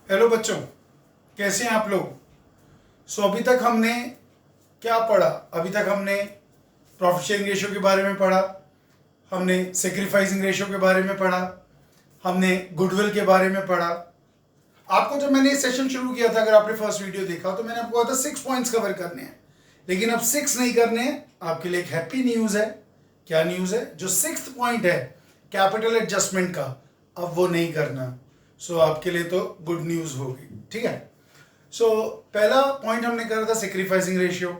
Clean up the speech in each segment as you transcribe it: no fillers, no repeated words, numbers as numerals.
Hello बच्चों, कैसे हैं आप लोग। अभी तक हमने क्या पढ़ा? अभी तक हमने प्रॉफिट शेयरिंग रेशियो के बारे में पढ़ा, हमने सेक्रीफाइसिंग रेशियो के बारे में पढ़ा, हमने गुडविल के बारे में पढ़ा। आपको जब मैंने ये सेशन शुरू किया था, अगर आपने फर्स्ट वीडियो देखा तो मैंने आपको कहा था 6 पॉइंट्स कवर करने हैं, लेकिन अब 6 नहीं करने हैं। आपके लिए एक हैप्पी न्यूज़ है। क्या न्यूज़ है? जो 6th पॉइंट है कैपिटल एडजस्टमेंट का, अब वो नहीं करना। आपके लिए तो गुड न्यूज़ होगी, ठीक है। पहला पॉइंट हमने करा था सेक्रीफाइसिंग रेशियो,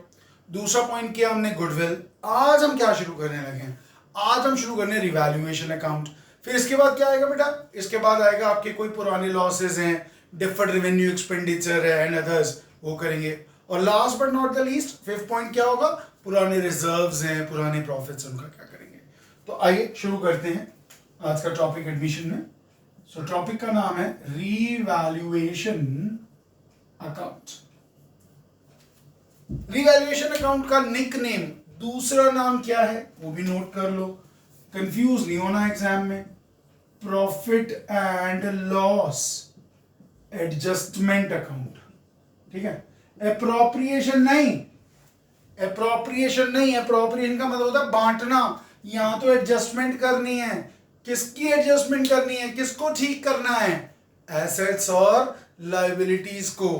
दूसरा पॉइंट किया हमने गुडविल। आज हम क्या शुरू करने लगे हैं? आज हम शुरू करने रिवैल्यूएशन अकाउंट। फिर इसके बाद क्या आएगा बेटा? इसके बाद आएगा आपके कोई पुराने लॉसेज हैं, डिफर्ड रेवेन्यू एक्सपेंडिचर है एंड अदर्स, वो करेंगे। और last but not the least 5th point क्या होगा? पुराने रिजर्व्स हैं, पुराने प्रॉफिट्स, उनका क्या करेंगे। तो आइए शुरू करते हैं आज का टॉपिक एडमिशन में। टॉपिक का नाम है रीवैल्यूएशन अकाउंट। रीवैल्यूएशन अकाउंट का निक नेम, दूसरा नाम क्या है वो भी नोट कर लो, कंफ्यूज नहीं होना एग्जाम में। Profit and loss adjustment account, ठीक है। एप्रोप्रिएशन नहीं, एप्रोप्रिएशन नहीं। एप्रोप्रिएशन का मतलब होता है बांटना। यहां तो एडजस्टमेंट करनी है। किसकी एडजस्टमेंट करनी है? किसको ठीक करना है? एसेट्स और लायबिलिटीज को।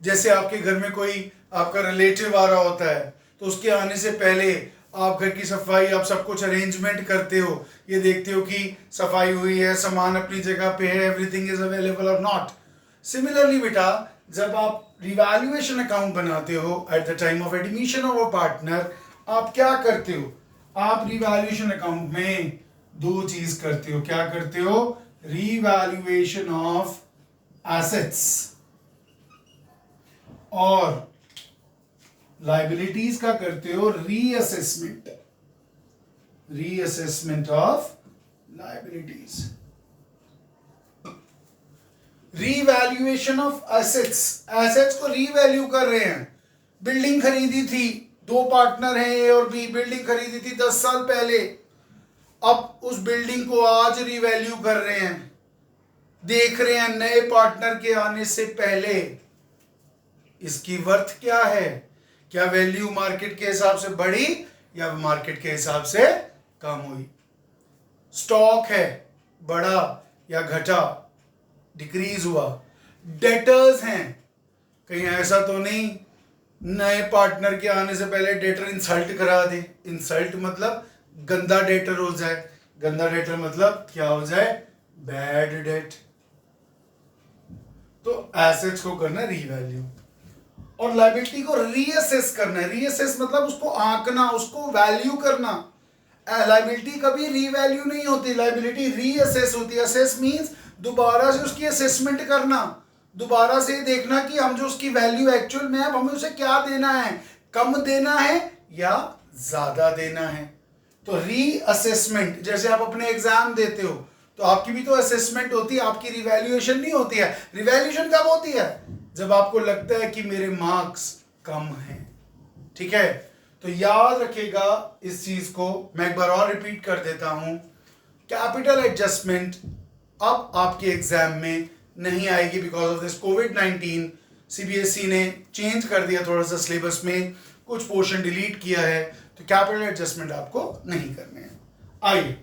जैसे आपके घर में कोई आपका रिलेटिव आ रहा होता है, तो उसके आने से पहले आप घर की सफाई, आप सब कुछ अरेंजमेंट करते हो, ये देखते हो कि सफाई हुई है, सामान अपनी जगह पे है, एवरीथिंग इज अवेलेबल और नॉट। सिमिलरली बेटा, जब आप रिवैल्यूएशन अकाउंट बनाते हो at the time of admission of a partner, आप क्या करते हो? आप रिवैल्यूएशन अकाउंट में दो चीज करते हो। क्या करते हो? रिवैल्यूएशन ऑफ एसेट्स और लायबिलिटीज का करते हो reassessment, reassessment of liabilities. Revaluation of assets, assets को रीवैल्यू कर रहे हैं। बिल्डिंग खरीदी थी, दो पार्टनर हैं ए और बी, बिल्डिंग खरीदी थी 10 साल पहले, अब उस बिल्डिंग को आज रिवैल्यू कर रहे हैं, देख रहे हैं नए पार्टनर के आने से पहले इसकी वर्थ क्या है, क्या वैल्यू मार्केट के हिसाब से बढ़ी या मार्केट के हिसाब से कम हुई। स्टॉक है, बढ़ा या घटा, डिक्रीज हुआ। डेटर्स हैं, कहीं ऐसा तो नहीं नए पार्टनर के आने से पहले डेटर इंसल्ट करा दे। इंसल्ट मतलब गंदा डेटर हो जाए, गंदा डेटर मतलब क्या हो जाए? Bad debt. तो एसेट्स को करना रीवैल्यू और लायबिलिटी को रीअसेस करना है। रीअसेस मतलब उसको आंकना, उसको वैल्यू करना। लायबिलिटी कभी रीवैल्यू नहीं होती, लायबिलिटी रीअसेस होती है। असेस मींस दोबारा से उसकी असेसमेंट करना, दोबारा से देखना कि हम जो उसकी वैल्यू एक्चुअल में है, हमें उसे क्या देना है, कम देना है या ज्यादा देना है। तो रीअसेसमेंट, जैसे आप अपने एग्जाम देते हो तो आपकी भी तो असेसमेंट होती है, आपकी रिवैल्यूएशन नहीं होती है। रिवैल्यूएशन कब होती है? जब आपको लगता है कि मेरे मार्क्स कम हैं, ठीक है। तो याद रखिएगा इस चीज को, मैं एक बार और रिपीट कर देता हूं। कैपिटल एडजस्टमेंट अब आपके एग्जाम में नहीं आएगी because of this covid. CBSE ने चेंज कर दिया थोड़ा सा सिलेबस में, कुछ पोर्शन डिलीट किया है, तो कैपिटल एडजस्टमेंट आपको नहीं करने हैं। आइए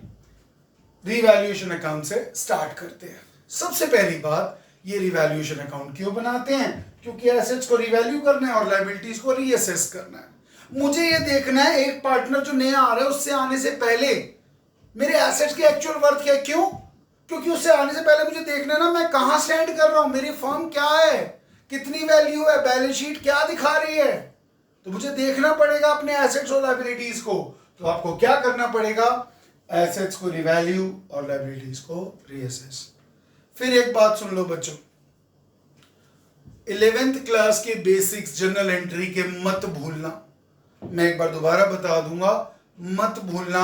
रिवैल्यूएशन अकाउंट से स्टार्ट करते हैं। सबसे पहली बात, ये रिवैल्यूएशन अकाउंट क्यों बनाते हैं? क्योंकि एसेट्स को रिवैल्यू करना है और लायबिलिटीज को रीअसेस करना है। मुझे ये देखना है एक पार्टनर जो नया आ रहा है उससे आने से पहले मेरे एसेट्स की एक्चुअल वर्थ क्या है। क्यों? क्योंकि उससे आने से पहले मुझे देखना है ना मैं कहां स्टैंड कर रहा हूं, मेरी फर्म क्या है, कितनी वैल्यू है, बैलेंस शीट क्या दिखा रही है। तो मुझे देखना पड़ेगा अपने एसेट्स और लायबिलिटीज को। तो आपको क्या करना पड़ेगा? एसेट्स को रिवैल्यू और लायबिलिटीज को रीअसेस। फिर एक बात सुन लो बच्चों, 11th क्लास के बेसिक्स जनरल एंट्री के मत भूलना। मैं एक बार दोबारा बता दूंगा, मत भूलना।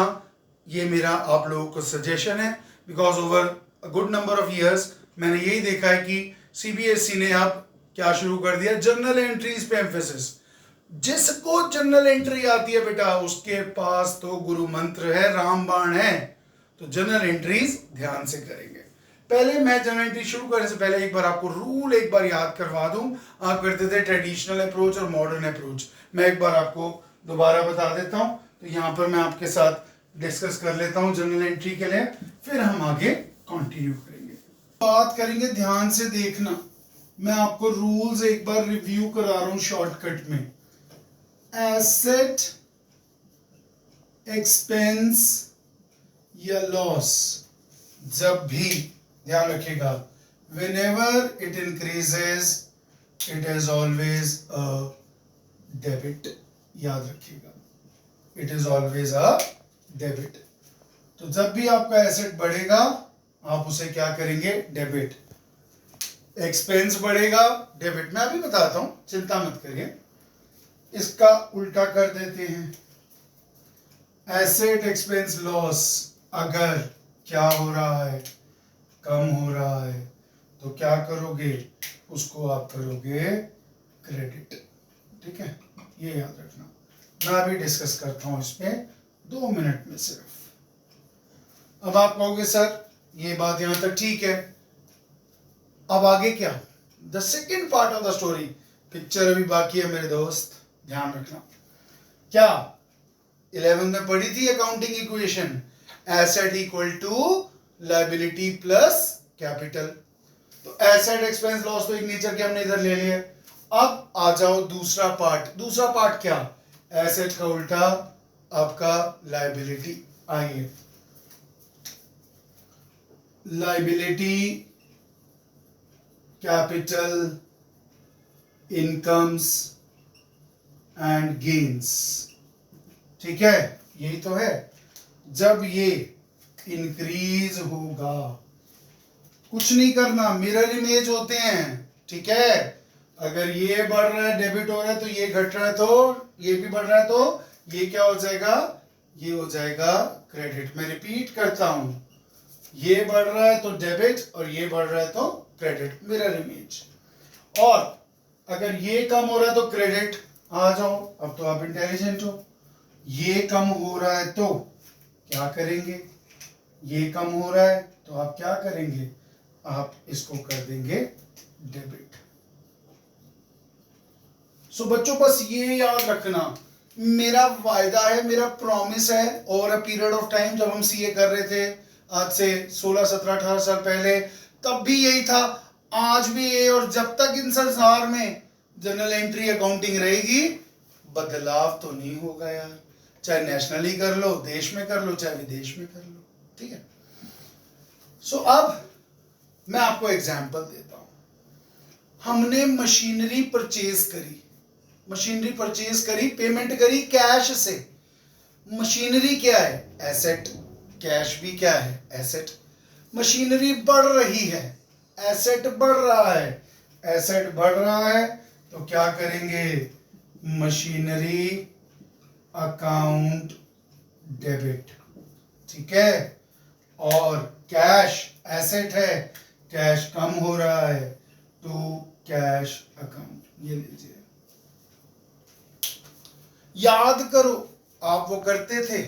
ये मेरा आप लोगों को सजेशन है because over a good number of years मैंने यही देखा है कि सीबीएसई ने अब क्या शुरू कर दिया, जनरल एंट्रीज पे एम्फेसिस। जिसको जनरल एंट्री आती है बेटा उसके पास तो गुरु मंत्र है, रामबाण है। तो जनरल एंट्रीज ध्यान से करेंगे। पहले मैं जर्नल एंट्री शुरू करने से पहले एक बार आपको रूल एक बार याद करवा दूं। आप करते थे ट्रेडिशनल अप्रोच और मॉडर्न अप्रोच, मैं एक बार आपको दोबारा बता देता हूं। तो यहाँ पर मैं आपके साथ डिस्कस कर लेता हूं जनरल एंट्री के लिए, फिर हम आगे कंटिन्यू करेंगे। बात करेंगे, ध्यान से देखना, मैं आपको रूल्स एक बार रिव्यू करा रहा हूं शॉर्टकट में। एसेट, एक्सपेंस या लॉस, जब भी ध्यान रखिएगा, whenever it increases it is always a debit, याद रखिएगा, it is always a debit। तो जब भी आपका एसेट बढ़ेगा आप उसे क्या करेंगे, डेबिट। एक्सपेंस बढ़ेगा, डेबिट। मैं अभी बताता हूं, चिंता मत करिए। इसका उल्टा कर देते हैं, एसेट एक्सपेंस लॉस, अगर क्या हो रहा है, कम हो रहा है, तो क्या करोगे, उसको आप करोगे क्रेडिट। ठीक है, ये याद रखना। मैं अभी डिस्कस करता हूं इसमें 2 मिनट में सिर्फ। अब आप कहोगे सर ये बात यहां तक ठीक है, अब आगे क्या, the second part of the story, picture अभी बाकी है मेरे दोस्त, ध्यान रखना। क्या 11 में पढ़ी थी accounting equation, asset equal to liability plus capital. तो एसेट एक्सपेंस लॉस तो एक नेचर के हमने इधर ले लिया। अब आ जाओ दूसरा पार्ट। दूसरा पार्ट क्या, एसेट का उल्टा आपका लायबिलिटी। आइए, liability, capital, incomes and gains. ठीक है, यही तो है। जब ये इंक्रीज होगा, कुछ नहीं करना, मिरर इमेज होते हैं। ठीक है, अगर ये बढ़ रहा है, डेबिट हो रहा है, तो ये घट रहा है, तो ये भी बढ़ रहा है, तो ये क्या हो जाएगा, ये हो जाएगा क्रेडिट। मैं रिपीट करता हूं, ये बढ़ रहा है तो डेबिट और ये बढ़ रहा है तो क्रेडिट, मिरर इमेज। और अगर ये कम हो रहा है तो क्रेडिट। आ जाओ, अब तो आप इंटेलिजेंट हो। ये कम हो रहा है तो क्या करेंगे, ये कम हो रहा है तो आप क्या करेंगे, आप इसको कर देंगे डेबिट। सो बच्चों बस ये याद रखना, मेरा वायदा है, मेरा प्रॉमिस है, over a period of time, जब हम सीए कर रहे थे आज से 16, 17, 18 साल पहले, तब भी यही था, आज भी ये, और जब तक इन संसार में जनरल एंट्री अकाउंटिंग रहेगी, बदलाव तो नहीं होगा यार। चाहे नेशनली कर लो, देश में कर लो, चाहे विदेश में कर लो। ठीक है, सो अब मैं आपको एग्जांपल देता हूं। हमने मशीनरी परचेज करी, मशीनरी परचेज करी, पेमेंट करी कैश से। मशीनरी क्या है, एसेट, कैश भी क्या है, एसेट। मशीनरी बढ़ रही है, एसेट बढ़ रहा है। एसेट बढ़ रहा है तो क्या करेंगे, मशीनरी अकाउंट डेबिट। ठीक है, और कैश एसेट है, कैश कम हो रहा है तो कैश अकाउंट, ये लीजिए। याद करो, आप वो करते थे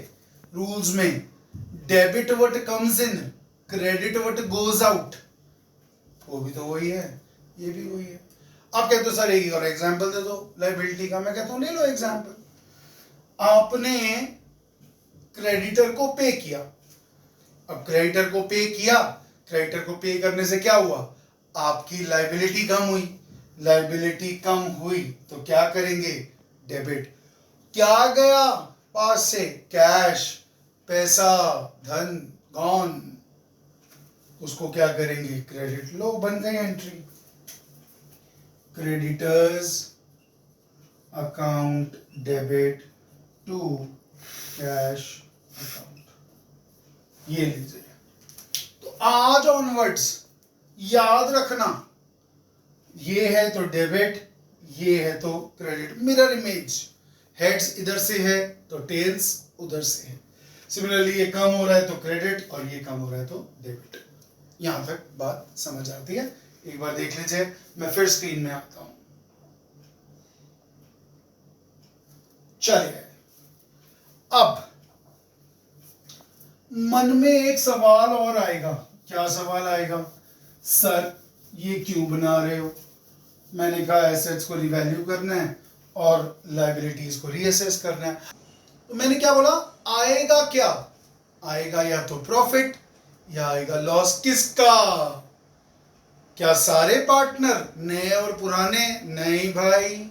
रूल्स में, debit what comes in, credit what goes out. वो भी तो वही है, ये भी वही है। आप कहते हो सर एक और एग्जांपल दे दो लायबिलिटी का। मैं कहता हूं ले लो एग्जांपल। आपने क्रेडिटर को पे किया, अब क्रेडिटर को पे किया, क्रेडिटर को पे करने से क्या हुआ, आपकी लायबिलिटी कम हुई। लायबिलिटी कम हुई तो क्या करेंगे, डेबिट। क्या गया पास से, कैश, पैसा, धन गॉन, उसको क्या करेंगे, क्रेडिट। लो बन गई entry, creditors account debit to cash account, ये लीजिए। तो आज ऑनवर्ड्स याद रखना, ये है तो डेबिट, ये है तो क्रेडिट, मिरर इमेज। हेड्स इधर से है तो टेल्स उधर से है। सिमिलरली ये कम हो रहा है तो क्रेडिट और ये कम हो रहा है तो डेबिट। यहां तक बात समझ आती है, एक बार देख लीजिए। मैं फिर स्क्रीन में आता हूं, चलिए। अब मन में एक सवाल और आएगा, क्या सवाल आएगा, सर ये क्यों बना रहे हो? मैंने कहा एसेट्स को रिवैल्यू करना है और लाइबिलिटीज को रीअसेस करना है। तो मैंने क्या बोला, आएगा क्या? आएगा या तो प्रॉफिट या आएगा लॉस। किसका? क्या सारे पार्टनर, नए और पुराने? नहीं भाई,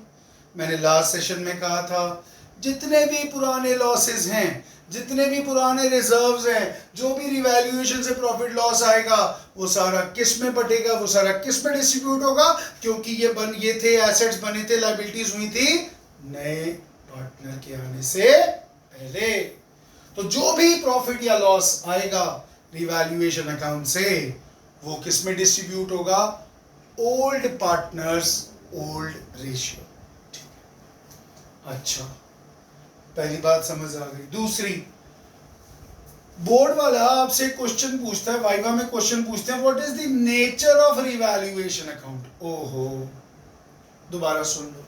मैंने लास्ट सेशन में कहा था जितने भी पुराने लॉसेस हैं, जितने भी पुराने रिजर्व्स हैं, जो भी रिवैल्यूएशन से प्रॉफिट लॉस आएगा, वो सारा किस में बटेगा? वो सारा किस में डिस्ट्रीब्यूट होगा? क्योंकि ये थे एसेट्स बने थे, लायबिलिटीज हुई थी नए पार्टनर के आने से पहले। तो जो भी प्रॉफिट या लॉस आएगा रिवैल्यूएशन अकाउंट से, वो किस में डिस्ट्रीब्यूट होगा? Old partners old ratio. अच्छा, पहली बात समझ आ गई। दूसरी, बोर्ड वाला आपसे क्वेश्चन पूछता है, वाइवा में क्वेश्चन पूछते हैं, what is the nature of revaluation account? ओहो, दोबारा सुन लो।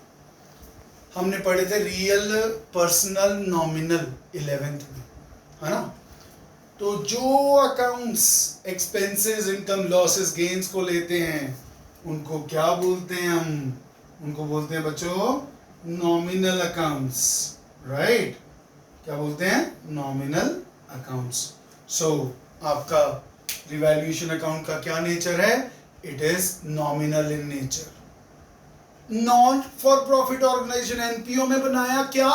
हमने पढ़े थे रियल, पर्सनल, नॉमिनल 11th में, है ना? तो जो accounts expenses, income, losses, gains को लेते हैं, उनको क्या बोलते हैं हम? उनको बोलते हैं बच्चों नॉमिनल अकाउंट्स, राइट? क्या बोलते हैं? Nominal accounts. सो आपका रिवैल्यूएशन अकाउंट का क्या नेचर है? It is nominal in nature. Non for profit organisation NPO में बनाया क्या?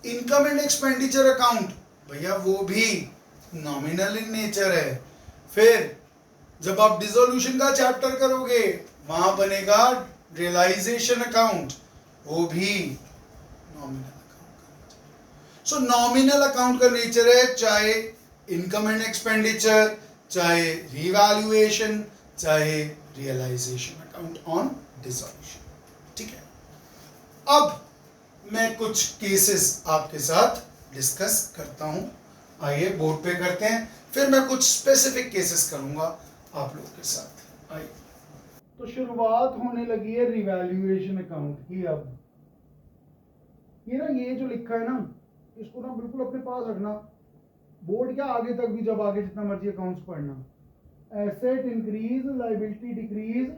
इनकम एंड एक्सपेंडिचर अकाउंट, भैया वो भी नॉमिनल इन नेचर है। फिर जब आप डिसोल्यूशन का चैप्टर करोगे, वहां बनेगा रियलाइजेशन अकाउंट, वो भी नॉमिनल अकाउंट। सो नॉमिनल अकाउंट का नेचर है, चाहे इनकम एंड एक्सपेंडिचर, चाहे रिवैल्यूएशन, चाहे रियलाइजेशन अकाउंट ऑन डिसोल्यूशन। ठीक है, अब मैं कुछ केसेस आपके साथ डिस्कस करता हूं। आइए बोर्ड पे करते हैं, फिर मैं कुछ स्पेसिफिक केसेस करूंगा आप लोगों के साथ। आइए, तो शुरुआत होने लगी है रिवैल्यूएशन अकाउंट की। अब ये ना, ये जो लिखा है ना, इसको ना बिल्कुल अपने पास रखना, बोर्ड क्या आगे तक भी, जब आगे जितना मर्जी अकाउंट्स पढ़ना। Asset increase, liability decrease,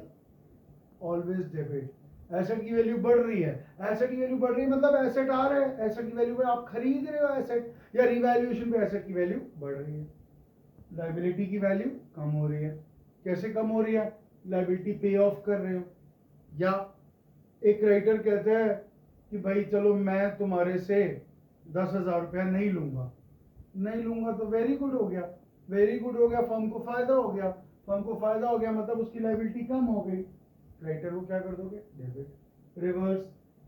always debit. Asset की वैल्यू बढ़ रही है, एसेट की वैल्यू बढ़ रही है मतलब एसेट आ रहे हैं, एसेट की वैल्यू पे आप खरीद रहे हो एसेट, या रिवैल्यूएशन पे एसेट की वैल्यू बढ़ रही है। लायबिलिटी की वैल्यू कम हो रही है। कैसे कम हो रही है? लायबिलिटी पे ऑफ कर रहे हो, या एक क्रेडिटर कहते हैं कि भाई चलो मैं तुम्हारे से 10,000 रुपया नहीं लूंगा, नहीं लूंगा तो वेरी गुड हो गया, वेरी गुड हो गया, फर्म को फायदा हो गया, फर्म को फायदा हो गया मतलब उसकी लायबिलिटी कम हो गई, क्रेडिटर को क्या कर दोगे? डेबिट। रिवर्स,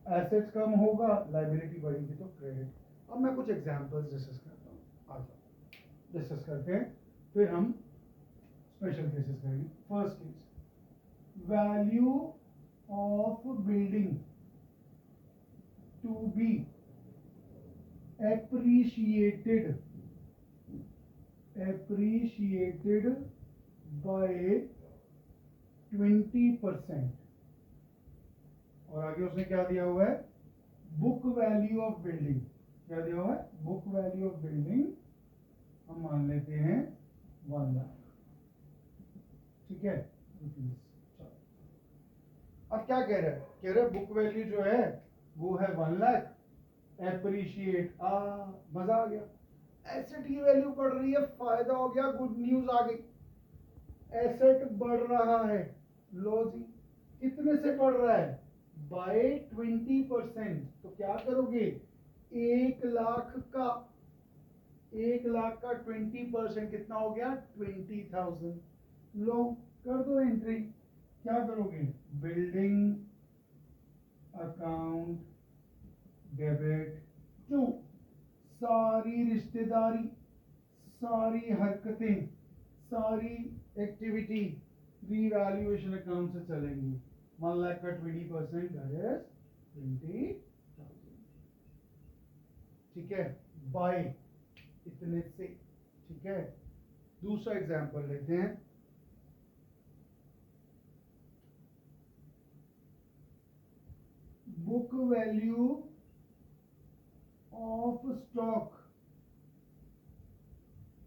एसेट्स कम होगा, लायबिलिटी बढ़ेगी तो क्रेडिट। अब मैं कुछ एग्जांपल्स डिस्कस करता हूँ, आ जाओ डिस्कस करते हैं, फिर हम स्पेशल केसेस करेंगे। First case, value of building to be appreciated by 20%। और आगे उसने क्या दिया हुआ है? Book value of building. क्या दिया हुआ है? बुक वैल्यू ऑफ बिल्डिंग हम मान लेते हैं 1 लाख। ठीक है, अब क्या कह रहे हैं? कह रहे बुक वैल्यू जो है वो है 1 लाख, एप्रिशिएट, मजा आ गया, एसेट की वैल्यू बढ़ रही है, फायदा हो गया, गुड न्यूज आ गई, एसेट बढ़ रहा है। लो जी, कितने से बढ़ रहा है? बाय 20%। तो क्या करोगे? 1 लाख का 20% कितना हो गया? 20,000। लो, कर दो एंट्री। क्या करोगे? बिल्डिंग अकाउंट डेबिट टू, सारी रिश्तेदारी, सारी हरकतें, सारी एक्टिविटी रिवैल्यूएशन अकाउंट से चलेंगी। 1 लाख का 20% दैट इज 20,000। ठीक है, बाय इतने से। ठीक है, दूसरा एग्जांपल लेते हैं। Book value of stock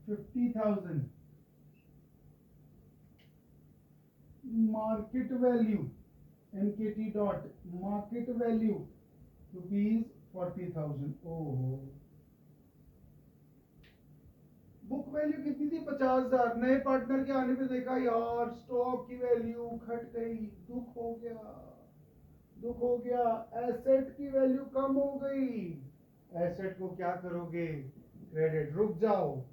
50,000, market value, MKT dot market value ₹40,000। ओहो, बुक वैल्यू कितनी थी? 50,000। नए पार्टनर के आने पे देखा यार स्टॉक की वैल्यू घट गई, दुख हो गया, दुख हो गया। एसेट की वैल्यू कम हो गई। एसेट को क्या करोगे? क्रेडिट। रुक जाओ,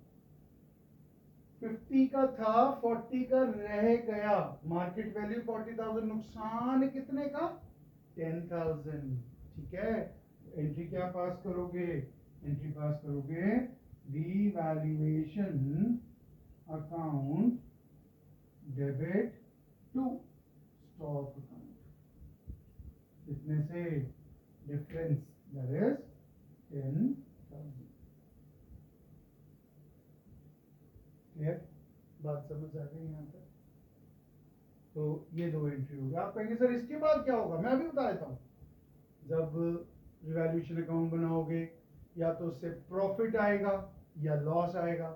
50 का था, 40 का रह गया। मार्केट वैल्यू 40,000, नुकसान कितने का? 10,000। ठीक है, एंट्री क्या पास करोगे? एंट्री पास करोगे revaluation account debit to stock account. कितने से? Difference, that is 10,000। क्लियर? बात समझ आ गई यहाँ तक? तो ये दो एंट्री होगी। आप कहेंगे सर इसके बाद क्या होगा? मैं अभी बता देता हूँ। जब रिवैल्यूएशन अकाउंट बनाओगे, या तो उससे प्रॉफिट आएगा या लॉस आएगा।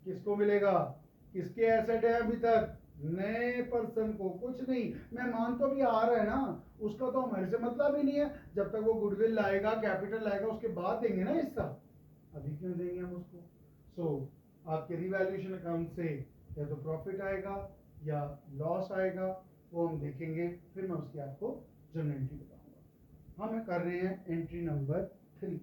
किसको मिलेगा? किसके एसेट है अभी तक? नए पर्सन को। कुछ नहीं, मैं मान तो भी आ रहा है ना, उसका तो हमारे से मतलब ही नहीं है। जब तक वो गुडविल लाएगा, कैपिटल लाएगा, उसके बाद देंगे ना हिस्सा। अभी क्यों देंगे हम उसको? सो आपके रिवैल्यूएशन अकाउंट से या तो प्रॉफिट आएगा या लॉस आएगा, वो हम देखेंगे। फिर मैं उसकी आपको जनरल एंट्री बताऊंगा। हम कर रहे हैं एंट्री नंबर 3।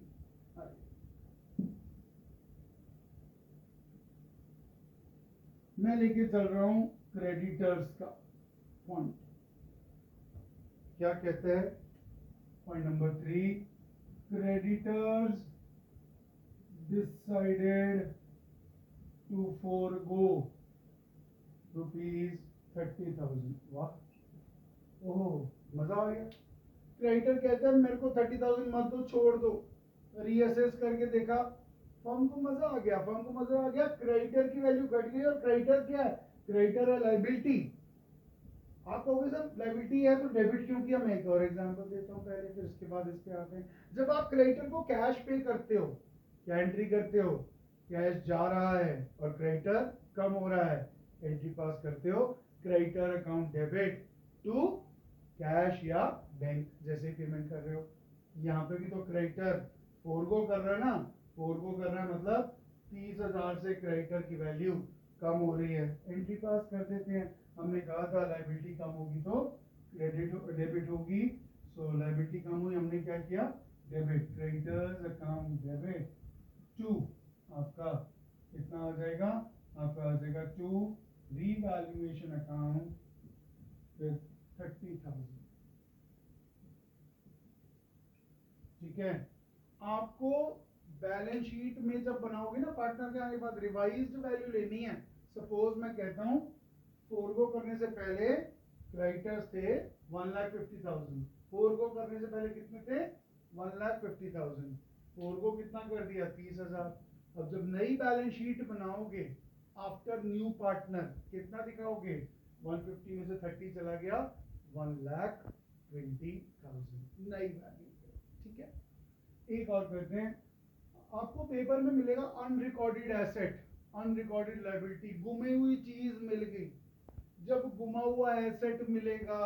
मैं लेके चल रहा हूं क्रेडिटर्स का पॉइंट। क्या कहते हैं? Point number 3, creditors decided to forego ₹30,000। वाह, ओह, मजा आ गया। क्रेडिटर कहते हैं मेरे को 30,000 मत दो, छोड़ दो। रीअसेस करके देखा, फर्म को मजा आ गया, फर्म को मजा आ गया। क्रेडिटर की वैल्यू घट गई, और क्रेडिटर क्या है? क्रेडिटर है लायबिलिटी। आप कहोगे सर लायबिलिटी है तो डेबिट क्यों किया? मैं एक और एग्जांपल देता हूँ पहले, फिर इसके बाद इस पे आते हैं। जब आप क्रेडिटर को कैश पे करते हो, क्या एंट्री करते हो? कैश जा रहा है और क्रेडिटर कम हो रहा है, एंट्री पास करते हो creditor account debit to cash या बैंक, जैसे पेमेंट कर रहे हो। यहाँ पे भी तो क्रेडिटर फोरगो कर रहा है ना, फोरगो कर रहा है मतलब 30,000 से क्रेडिटर की वैल्यू कम हो रही है, एंट्री पास कर देते हैं। हमने कहा था लायबिलिटी कम होगी तो क्रेडिट डेबिट होगी। सो लायबिलिटी कम हुई, हमने क्या किया? Debit, creditors account debit to आपका कितना आ जाएगा? आपका आ जाएगा टू रीवैल्यूएशन अकाउंट विद 30,000। ठीक है, आपको बैलेंस शीट में जब बनाओगे ना पार्टनर के आने के बाद, रिवाइज्ड वैल्यू लेनी है। सपोज मैं कहता हूँ फोरगो करने से पहले क्रेडिटर्स थे 1,50,000, फोरगो करने से पहले कितने थे? 1,50,000। फोरगो कितना कर दिया? 30,000। अब जब नई बैलेंस शीट बनाओगे आफ्टर न्यू पार्टनर, कितना दिखाओगे? 150 में से 30 चला गया, 1,20,000 नई वैल्यू। ठीक है, एक और करते हैं। आपको पेपर में मिलेगा अनरिकॉर्डेड एसेट, अनरिकॉर्डेड लायबिलिटी, गुमी हुई चीज मिल गई। जब गुमा हुआ एसेट मिलेगा,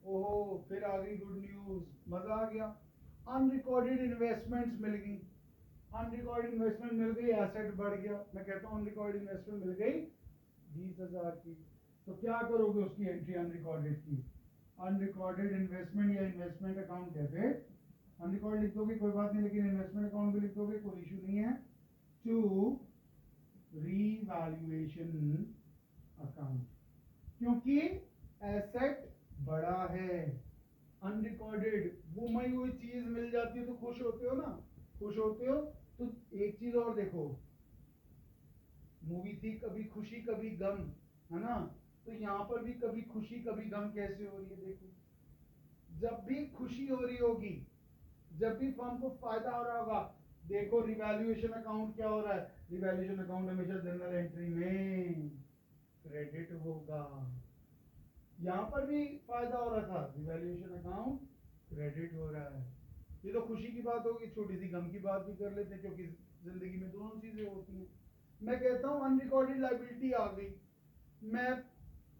ओहो, फिर आ गई गुड न्यूज, मजा आ गया। अनरिकॉर्डेड इन्वेस्टमेंट्स मिल गई, अनरिकॉर्डेड इन्वेस्टमेंट मिल गई, एसेट बढ़ गया। मैं कहता हूँ अनरिकॉर्डेड इन्वेस्टमेंट मिल गई 20,000 की, तो क्या करोगे उसकी एंट्री अनरिकॉर्डेड की? अनरिकॉर्डेड इन्वेस्टमेंट या इन्वेस्टमेंट अकाउंट डेबिट, अनरिकॉर्डेड लिख दोगे कोई बात नहीं, लेकिन इन्वेस्टमेंट अकाउंट भी लिख दोगे, कोई इशू नहीं है, टू रीवैल्यूएशन अकाउंट, क्योंकि एसेट बड़ा है। अनरिकॉर्डेड गुमी हुई चीज मिल जाती है तो खुश होते हो ना, खुश होते हो। तो एक चीज और देखो, मूवी थी कभी खुशी कभी गम, है ना? तो यहाँ पर भी कभी खुशी कभी गम कैसे हो रही है? देखो, जब भी खुशी हो रही होगी, जब भी फर्म को फायदा हो रहा होगा, देखो रिवैल्यूएशन अकाउंट क्या हो रहा है? रिवैल्यूएशन अकाउंट हमेशा जनरल एंट्री में क्रेडिट होगा। यहाँ पर भी फायदा हो रहा था, रिवैल्यूएशन अकाउंट क्रेडिट हो रहा है। ये तो खुशी की बात होगी, छोटी सी गम की बात भी कर लेते हैं, क्योंकि जिंदगी में दोनों चीजें होती हैं। मैं कहता हूँ अनरिकॉर्डेड लायबिलिटी आ गई, मैं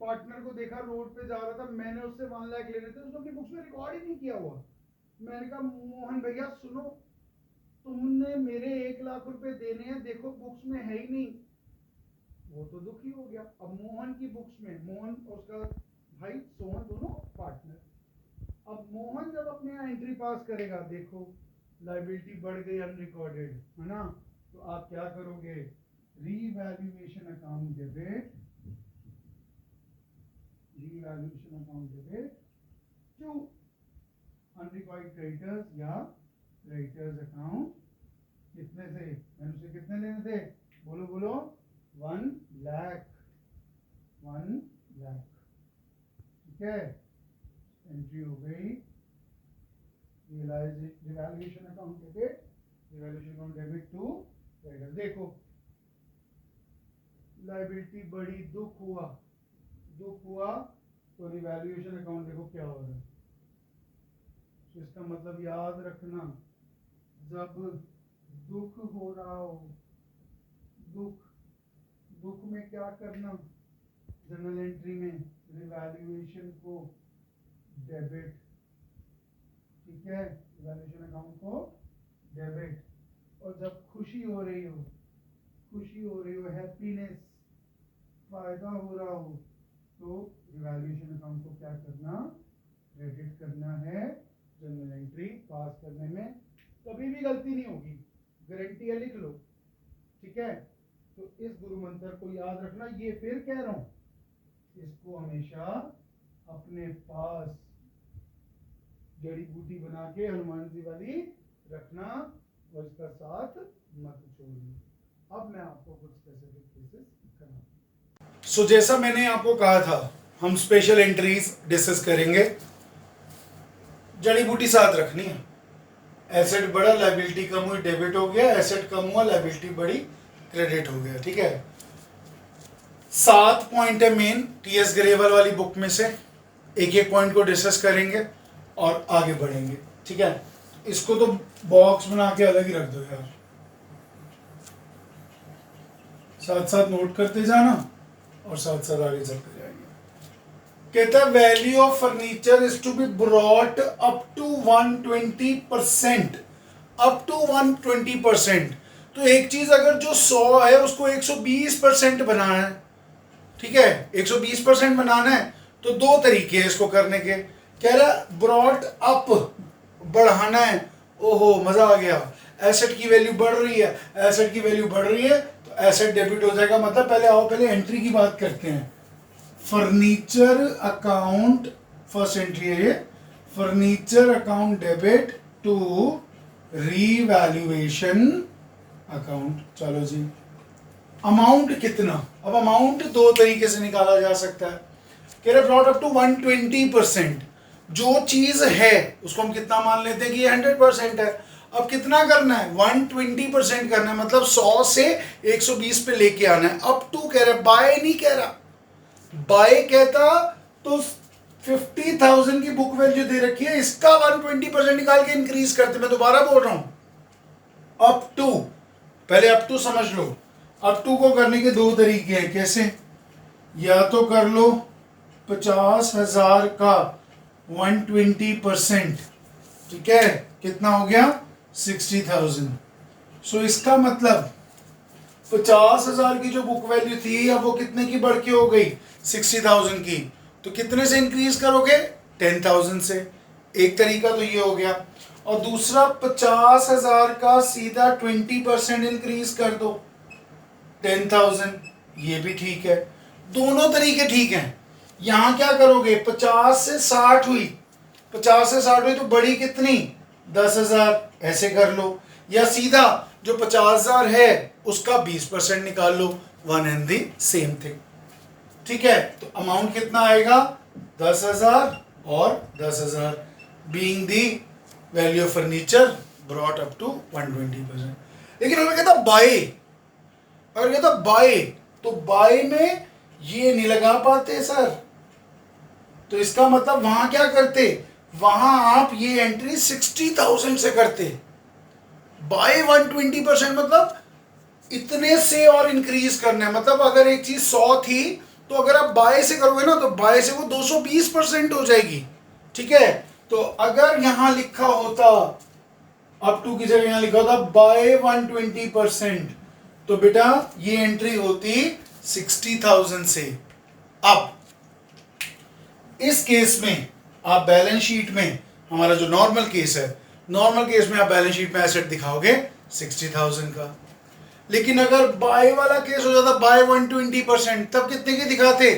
पार्टनर को देखा रोड पे जा रहा था, मैंने उससे 1 लाख लेने थे, उसने अपनी बुक्स में रिकॉर्ड ही नहीं किया हुआ। मैंने कहा मोहन भैया सुनो, तुमने मेरे 1 लाख रुपए देने हैं, देखो बुक्स में है ही नहीं। वो तो दुखी हो गया। अब मोहन की बुक्स में, मोहन और उसका भाई सोहन दोनों पार्टनर, अब मोहन जब अपने यहाँ एंट्री पास करेगा, देखो लाइबिलिटी बढ़ गई अनरिकॉर्डेड, है ना, तो आप क्या करोगे, revaluation account debit, revaluation account debit to unrecorded creditors या क्रेडिटर्स अकाउंट। कितने से, मैंने उसे कितने लेने थे, बोलो बोलो, 1 लाख, 1 लाख, ठीक है, एंट्री हो गई, revaluation account debit, revaluation account debit to creditor. देखो लायबिलिटी बढ़ी, दुख हुआ, दुख हुआ, तो रिवैल्यूएशन अकाउंट देखो क्या हो रहा है। तो इसका मतलब याद रखना, जब दुख हो रहा हो, दुख में क्या करना, जर्नल एंट्री में रिवैल्यूएशन को डेबिट, ठीक है, रिवैल्यूएशन अकाउंट को डेबिट। और जब खुशी हो रही हो, हैप्पीनेस, फायदा हो रहा हो, तो रिवैल्यूएशन अकाउंट को क्या करना, क्रेडिट करना है। जर्नल एंट्री पास करने में कभी भी गलती नहीं होगी, गारंटी है, लिख लो, ठीक है। तो इस गुरु मंत्र को याद रखना, ये फिर कह रहा हूं, इसको हमेशा अपने पास जड़ी बूटी बना के हनुमान जी वाली रखना और इसका साथ मत छोड़ना। अब मैं आपको कुछ स्पेसिफिक केसेस कराऊंगा। सो जैसा मैंने आपको कहा था, हम स्पेशल एंट्रीज डिस्कस करेंगे, जड़ी बूटी साथ रखनी है। एसेट बढ़ा, लायबिलिटी कम हुई, डेबिट हो गया, एसेट कम हुआ, लायबिलिटी बढ़ी, क्रेडिट हो गया, ठीक है। 7 पॉइंट है मेन टीएस ग्रेवल वाली बुक में से, एक एक पॉइंट को डिस्कस करेंगे और आगे बढ़ेंगे, ठीक है। इसको तो बॉक्स बना के अलग ही रख दो यार, साथ साथ नोट करते जाना और साथ साथ आगे चलते जाएंगे। कहता है value of furniture is to be brought up to 120%, up to 120%। तो एक चीज अगर जो 100 है उसको 120% बनाना है, ठीक है, 120% बनाना है, तो 2 तरीके हैं इसको करने के। कह रहा ब्रॉट अप, बढ़ाना है, ओहो मजा आ गया, एसेट की वैल्यू बढ़ रही है, एसेट की वैल्यू बढ़ रही है, तो एसेट डेबिट हो जाएगा। मतलब पहले आओ, पहले एंट्री की बात करते हैं। फर्नीचर अकाउंट, फर्स्ट एंट्री है ये, furniture account debit to revaluation account. चलो जी, अमाउंट कितना, अब अमाउंट 2 तरीके से निकाला जा सकता है। कह रहे ब्रॉट अप टू 120%, जो चीज है उसको हम कितना मान लेते हैं कि ये 100% है। अब कितना करना है, 120% करना है, मतलब 100 से 120 पे लेके आना है। अब टू कह रहा, बाय नहीं कह रहा, बाय कहता तो 50,000 की बुक वैल्यू दे रखी है, इसका 120% निकाल के इंक्रीज करते। मैं दोबारा बोल रहा हूं, अप टू, पहले अप टू समझ लो। अप टू को करने के 2 तरीके हैं, कैसे, या तो कर लो 50,000 का 120%, ठीक है, कितना हो गया 60,000। सो इसका मतलब 50,000 की जो बुक वैल्यू थी, अब वो कितने की बढ़ के हो गई, 60,000 की। तो कितने से इंक्रीज करोगे, 10,000 से। एक तरीका तो ये हो गया, और दूसरा 50,000 का सीधा 20% इंक्रीज कर दो, 10,000, ये भी ठीक है। दोनों तरीके ठीक हैं। यहां क्या करोगे, 50 से 60 हुई, 50 से 60 हुई तो बड़ी कितनी, 10,000, ऐसे कर लो। या सीधा जो 50,000 है उसका 20% निकाल लो, one and the same thing, ठीक है। तो अमाउंट कितना आएगा, 10,000 और 10,000, being the value of furniture brought up to 120%। लेकिन अगर कहता बाय, अगर कहता बाय, तो बाय में ये नहीं लगा पाते सर, तो इसका मतलब वहां क्या करते, वहां आप ये एंट्री 60,000 से करते। बाय 120% मतलब इतने से और इंक्रीज करना है। मतलब अगर एक चीज 100 थी तो अगर आप बाय से करोगे ना तो बाय से वो 220% हो जाएगी, ठीक है। तो अगर यहां लिखा होता अप टू की जगह यहां लिखा होता बाय 120%, तो बेटा ये एंट्री होती 60,000 से। अब इस केस में आप बैलेंस शीट में, हमारा जो नॉर्मल केस है, नॉर्मल केस में आप बैलेंस शीट में एसेट दिखाओगे 60,000 का। लेकिन अगर बाय वाला केस हो जाता बाय 120%, तब कितने की दिखाते?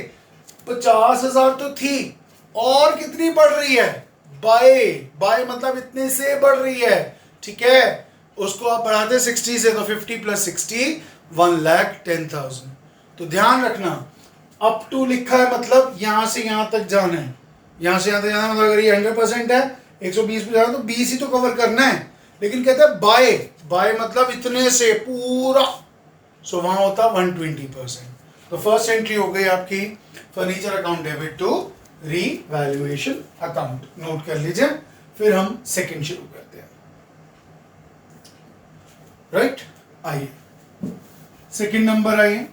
50,000 तो थी, और कितनी बढ़ रही है? बाय बाय मतलब इतने से बढ़ रही है, ठीक है। उसको आप बढ़ाते 60 से, तो 50 + 60 1,10,000। तो ध्यान रखना, अप टू लिखा है मतलब यहां से यहां तक जाना है, यहां से यहां तक जाना है। मतलब अगर ये 100% है, 120 पे जाना तो 20 ही तो कवर करना है। लेकिन कहते हैं बाय, बाय मतलब इतने से पूरा, सो वहां होता 120%। तो फर्स्ट एंट्री हो गई आपकी furniture account debit to revaluation account, note कर लीजिए। फिर हम सेकंड शुरू करते हैं, राइट। आइए सेकंड नंबर, आइए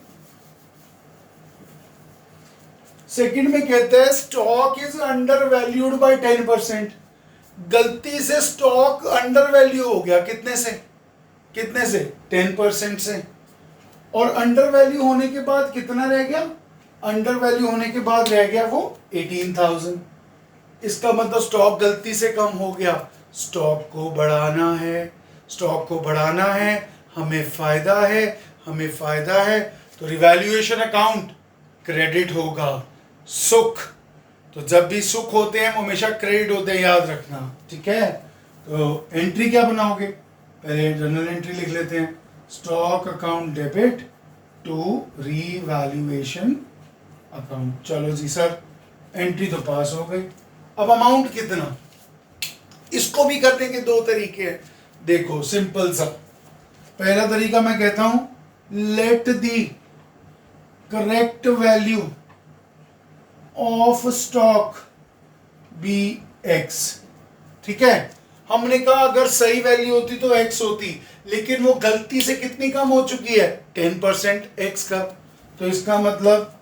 सेकंड में कहते हैं stock is under valued bye 10%। गलती से स्टॉक अंडर वैल्यू हो गया, कितने से? कितने से? 10% से। और अंडर वैल्यू होने के बाद कितना रह गया? अंडर वैल्यू होने के बाद रह गया वो 18,000। इसका मतलब स्टॉक गलती से कम हो गया। स्टॉक को बढ़ाना है, स्टॉक को बढ़ाना है, हमें फायदा है, हमें फायदा है। तो रिवैल्यूएशन अकाउंट क्रेडिट होगा। सुख, तो जब भी सुख होते हैं वो हमेशा क्रेडिट होते हैं, याद रखना, ठीक है। तो एंट्री क्या बनाओगे? पहले जनरल एंट्री लिख लेते हैं, stock account debit to revaluation account. चलो जी सर, एंट्री तो पास हो गई। अब अमाउंट कितना? इसको भी करने के दो तरीके हैं, देखो सिंपल सा। पहला तरीका मैं कहता हूं, let the correct value of stock be X, ठीक है। हमने कहा अगर सही वैल्यू होती तो एक्स होती, लेकिन वो गलती से कितनी कम हो चुकी है? 10% एक्स का। तो इसका मतलब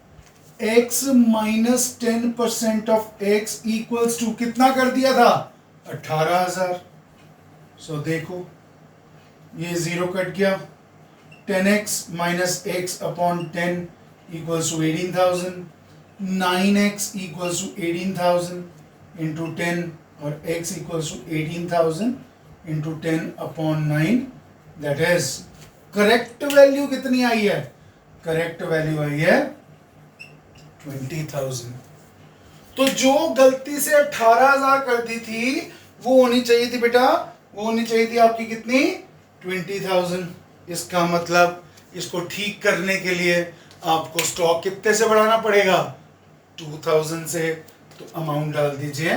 x minus 10% of x equals to कितना कर दिया था? 18,000। सो देखो ये जीरो कट गया, 10x minus x upon 10 equals to 18,000, 9x equals to 18,000 into 10, और x equals to 18,000 into 10 upon 9, that is correct value कितनी आई है? करेक्ट वैल्यू आई है 20,000। तो जो गलती से 18,000 कर दी थी वो होनी चाहिए थी बेटा, वो होनी चाहिए थी आपकी कितनी? 20,000। इसका मतलब इसको ठीक करने के लिए आपको स्टॉक कितने से बढ़ाना पड़ेगा? 2,000 से। तो अमाउंट डाल दीजिए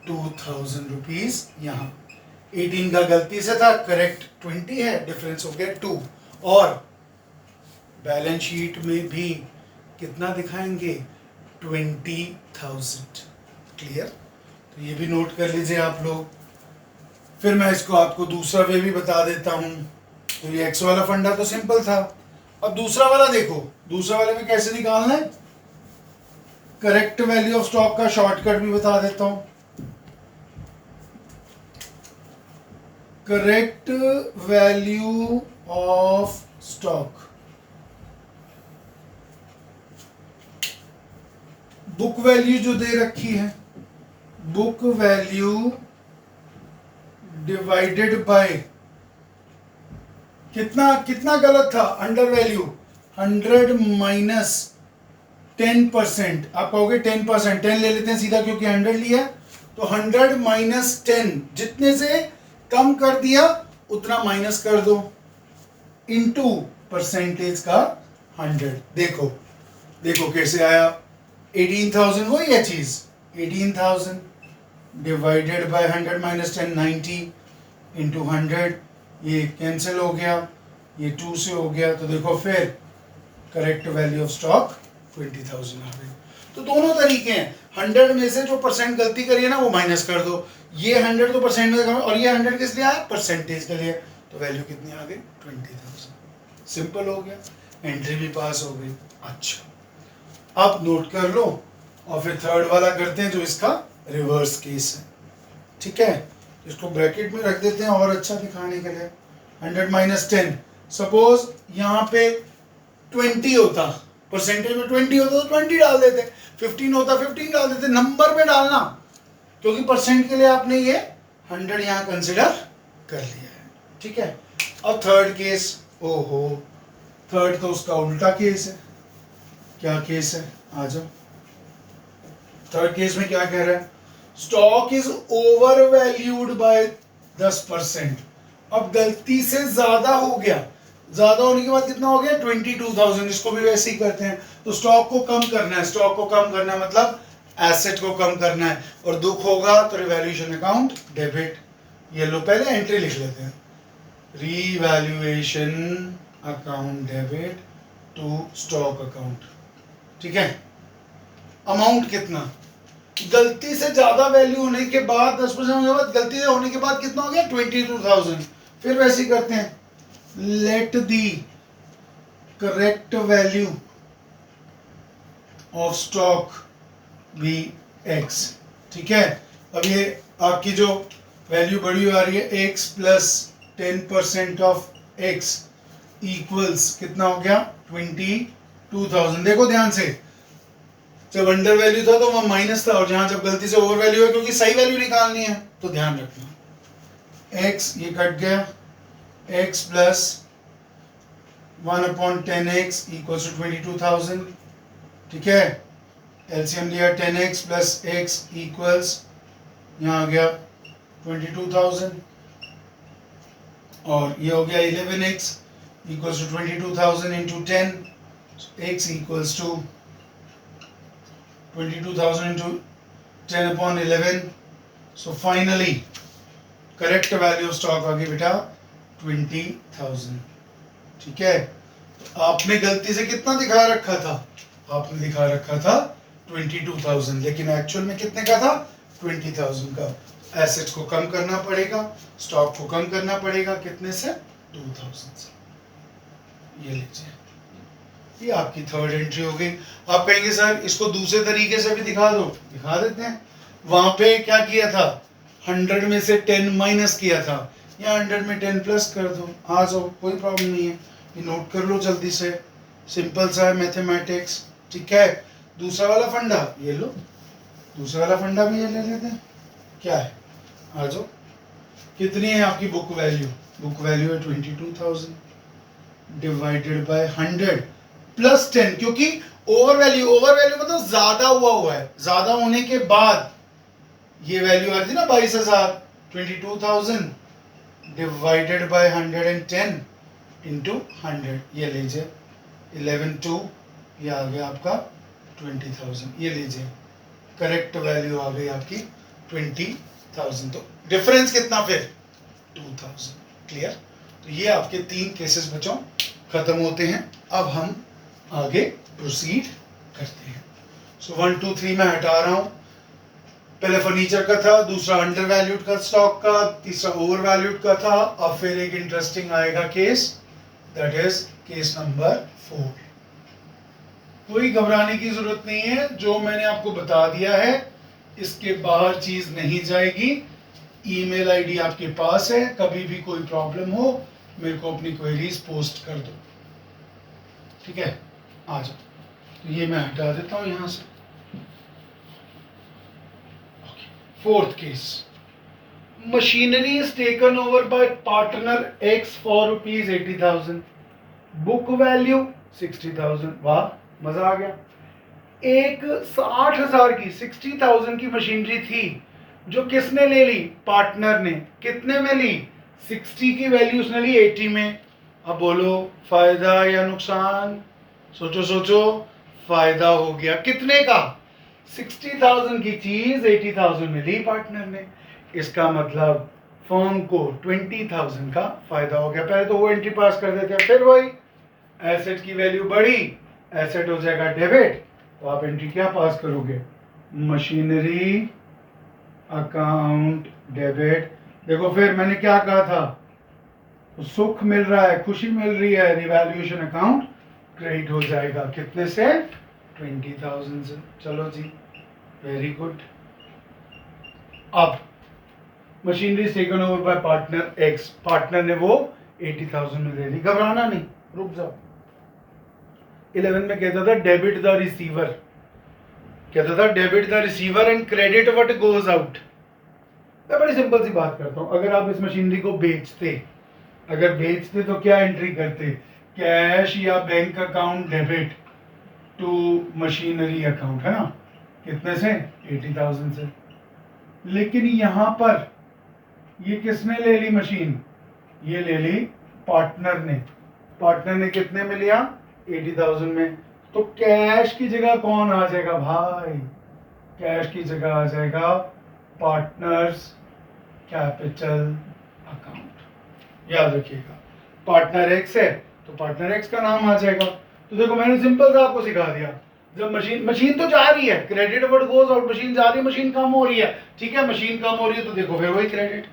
2,000 रुपीज यहाँ। 18 का गलती से था, करेक्ट 20 है, डिफरेंस हो गया 2। और बैलेंस शीट में भी कितना दिखाएंगे? 20,000। क्लियर? तो ये भी नोट कर लीजिए आप लोग। फिर मैं इसको आपको दूसरा वे भी बता देता हूं। तो ये एक्स वाला फंडा तो सिंपल था। अब दूसरा वाला देखो, दूसरा वाले में कैसे निकालना है। करेक्ट वैल्यू ऑफ स्टॉक का शॉर्टकट भी बता देता हूं। Correct value of stock, book value जो दे रखी है, बुक वैल्यू डिवाइडेड बाय कितना, कितना गलत था? Under value 100 minus 10%। आप कहोगे 10%, 10 ले लेते हैं सीधा क्योंकि 100 लिया। तो 100 माइनस 10, जितने से कम कर दिया उतना माइनस कर दो, इनटू परसेंटेज का 100। देखो देखो कैसे आया, 18,000 वही है चीज, 18,000 डिवाइडेड बाय 100 माइनस 10 90 इंटू 100, ये कैंसिल हो गया, ये 2 से हो गया। तो देखो फिर करेक्ट वैल्यू ऑफ स्टॉक 20,000 आ गई। तो दोनों तरीके हैं, 100 में से जो परसेंट गलती करी है ना वो माइनस कर दो, ये 100 तो परसेंट में, और ये 100 किस लिए आया? परसेंटेज के लिए। तो वैल्यू कितनी आ गई? 20,000। सिंपल हो गया, एंट्री भी पास हो गई। अच्छा आप नोट कर लो और फिर थर्ड वाला करते हैं जो इसका रिवर्स केस है, ठीक है। इसको ब्रैकेट में रख देते हैं और अच्छा दिखाने के लिए। 100 माइनस 10, सपोज यहाँ पे 20 होता, परसेंटेज में 20 होता तो 20 डाल देते, 15 होता 15 डाल देते, नंबर में डालना, क्योंकि परसेंट के लिए आपने ये 100 यहाँ कंसिडर कर लिया है, ठीक है। अब थर्ड केस, ओहो थर्ड तो उसका उल्टा केस है। क्या केस है, आ जाओ। थर्ड केस में क्या कह रहा है, stock is over valued bye 10%। अब गलती से ज्यादा हो गया, ज्यादा होने के बाद कितना हो गया 22,000। इसको भी वैसे ही करते हैं, तो स्टॉक को कम करना है, स्टॉक को कम करना है मतलब एसेट को कम करना है, और दुख होगा तो रिवैल्यूएशन अकाउंट डेबिट। ये लो पहले एंट्री लिख लेते हैं, revaluation account debit to stock account, ठीक है। अमाउंट कितना, गलती से ज्यादा वैल्यू होने के बाद 10% होने के बाद, गलती से होने के बाद कितना हो गया 22,000। फिर वैसे ही करते हैं, let the correct value of stock be X, ठीक है। अब ये आपकी जो वैल्यू बड़ी आ रही है x plus 10% of x equals कितना हो गया 22,000। देखो ध्यान से, जब अंडर वैल्यू था तो वह माइनस था, और जहां जब गलती से ओवर वैल्यू है क्योंकि सही वैल्यू निकालनी है, तो ध्यान रखना x ये कट गया, x plus 1/10x equals to 22,000, ठीक है। एलसीएम लिया 10x प्लस x इक्वल्स यहाँ आ गया 22,000, और ये हो गया 11x equals to 22,000 into 10, x equals to 22,000 into 10/11. So finally, correct value of stock आ गई बेटा 20,000, ठीक है। तो आपने गलती से कितना दिखा रखा था, आपने दिखा रखा था 22,000, लेकिन एक्चुअल में कितने का था 20,000 का। एसेट्स को कम करना पड़ेगा, स्टॉक को कम करना पड़ेगा, कितने से 2,000 से। ये लीजिए, ये आपकी थर्ड एंट्री हो गई। आप कहेंगे सर इसको दूसरे तरीके से भी दिखा दो, दिखा देते हैं। वहां पे क्या किया था, 100 में से 10 माइनस किया था, या 100 में 10 प्लस कर दो, आ जाओ, कोई प्रॉब्लम नहीं है। ये नोट कर लो जल्दी से, सिंपल सा है मैथमेटिक्स, ठीक है। दूसरा वाला फंडा ये लो, दूसरा वाला फंडा भी ये ले लेते हैं। क्या है, आ जाओ। कितनी है आपकी बुक वैल्यू, बुक वैल्यू है 22,000 डिवाइडेड बाय 100 प्लस 10, क्योंकि ओवर वैल्यू मतलब ज्यादा हुआ है, ज्यादा होने के बाद ये वैल्यू आ रही थी ना 22,000, 22,000 डिवाइडेड बाय 110 इंटू 100, ये लीजिए 11/2, ये आ गया आपका 20,000। ये लीजिए करेक्ट वैल्यू आ गई आपकी 20,000। तो डिफरेंस कितना फिर 2,000। क्लियर। तो ये आपके 3 केसेस बच्चों खत्म होते हैं। अब हम आगे प्रोसीड करते हैं। सो 1 2 3 मैं हटा रहा हूं। पहले फर्नीचर का था, दूसरा अंडर वैल्यूड का स्टॉक का, तीसरा ओवर वैल्यूड का था। अब फिर एक इंटरेस्टिंग आएगा case, that is case number 4। कोई घबराने की जरूरत नहीं है, जो मैंने आपको बता दिया है इसके बाहर चीज नहीं जाएगी। ईमेल आईडी आपके पास है, कभी भी कोई प्रॉब्लम हो मेरे को अपनी क्वेरीज पोस्ट कर दो, ठीक है। आ जाओ, तो ये मैं हटा देता हूं यहां से। Fourth case, machinery is taken over by partner x for ₹80,000, book value 60,000। वाह, मजा आ गया। एक 60,000 की 60,000 की मशीनरी थी जो किसने ले ली, पार्टनर ने। कितने में ली, 60 की वैल्यू उसने ली 80 में। अब बोलो फायदा या नुकसान, सोचो सोचो। फायदा हो गया, कितने का, 60,000 की चीज 80,000 में ली पार्टनर ने। इसका मतलब फर्म को 20,000 का फायदा हो गया। पहले तो वो एंट्री पास कर देते हैं, फिर वही एसेट की वैल्यू बढ़ी, एसेट हो जाएगा डेबिट, तो आप एंट्री क्या पास करोगे, मशीनरी अकाउंट डेबिट। देखो फिर मैंने क्या कहा था, सुख मिल रहा है, खुशी मिल रही है, रिवैल्यूएशन अकाउंट क्रेडिट हो जाएगा। कितने से 20,000 से। चलो जी, वेरी गुड। अब machinery taken over by partner x, partner ने वो 80,000 में दे दी। घबराना नहीं, रुक जाओ। 11 में कहता था डेबिट द रिसीवर, कहता था debit the receiver and credit what goes out. मैं बड़ी सिंपल सी बात करता हूँ, अगर आप इस मशीनरी को बेचते, अगर बेचते तो क्या एंट्री करते? कैश या bank account debit to machinery account, है ना? कितने से? 80,000 से। लेकिन यहां पर ये किसने ले ली मशीन? ये ले ली पार्टनर ने। पार्टनर ने कितने में लिया? 80,000 में। तो कैश की जगह कौन आ जाएगा भाई? कैश की जगह आ जाएगा पार्टनर्स कैपिटल अकाउंट। याद रखिएगा, पार्टनर एक्स है तो पार्टनर एक्स का नाम आ जाएगा। तो देखो मैंने सिंपल सा आपको सिखा दिया, जब मशीन तो जा रही है, credit word goes out, machine जा रही है, मशीन कम हो रही है, ठीक है, मशीन कम हो रही है तो देखो फिर वही क्रेडिट।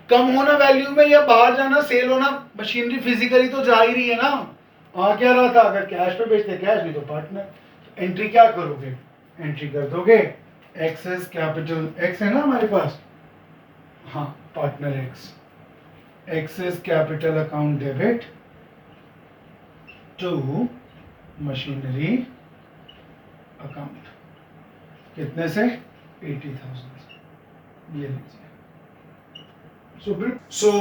कम होना वैल्यू में या बाहर जाना, सेल होना, मशीनरी फिजिकली तो जा ही रही है ना। आ क्या रहा था? अगर कैश पे बेचते कैश, नहीं तो पार्टनर। एंट्री क्या करोगे? एंट्री कर दोगे एक्सेस कैपिटल, एक्स है ना हमारे पास, हाँ, partner X, X's capital account debit to machinery account. कितने से? 80,000। ये लीजिए। सो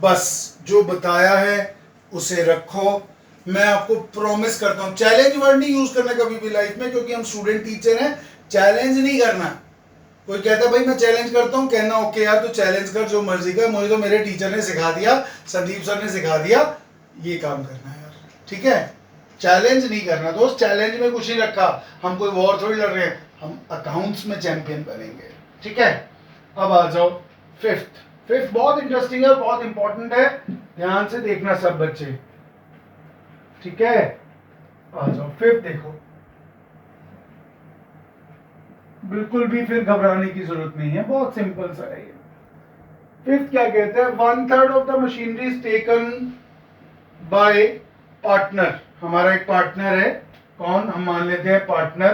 बस जो बताया है उसे रखो। मैं आपको प्रॉमिस करता हूं, चैलेंज वर्ड नहीं यूज करना कभी भी लाइफ में, क्योंकि हम स्टूडेंट टीचर हैं। चैलेंज नहीं करना। कोई कहता भाई मैं चैलेंज करता हूं, कहना ओके यार तो चैलेंज कर, जो मर्जी कर, मुझे तो मेरे टीचर ने सिखा दिया, संदीप सर ने सिखा दिया, ये काम करना है यार, ठीक है? चैलेंज नहीं करना दोस्त। चैलेंज में कुछ नहीं रखा, हम कोई वॉर थोड़ी लड़ रहे हैं, हम अकाउंट्स में चैंपियन बनेंगे, ठीक है? अब आ जाओ फिफ्थ। फिफ्थ बहुत इंटरेस्टिंग है, बहुत इंपॉर्टेंट है, ध्यान से देखना सब बच्चे, ठीक है? आ जाओ फिफ्थ देखो, बिल्कुल भी फिर घबराने की जरूरत नहीं है, बहुत सिंपल सा है ये। फिफ्थ क्या कहते हैं? 1/3 of the machinery is taken by partner. हमारा एक पार्टनर है, कौन? हम मान लेते हैं पार्टनर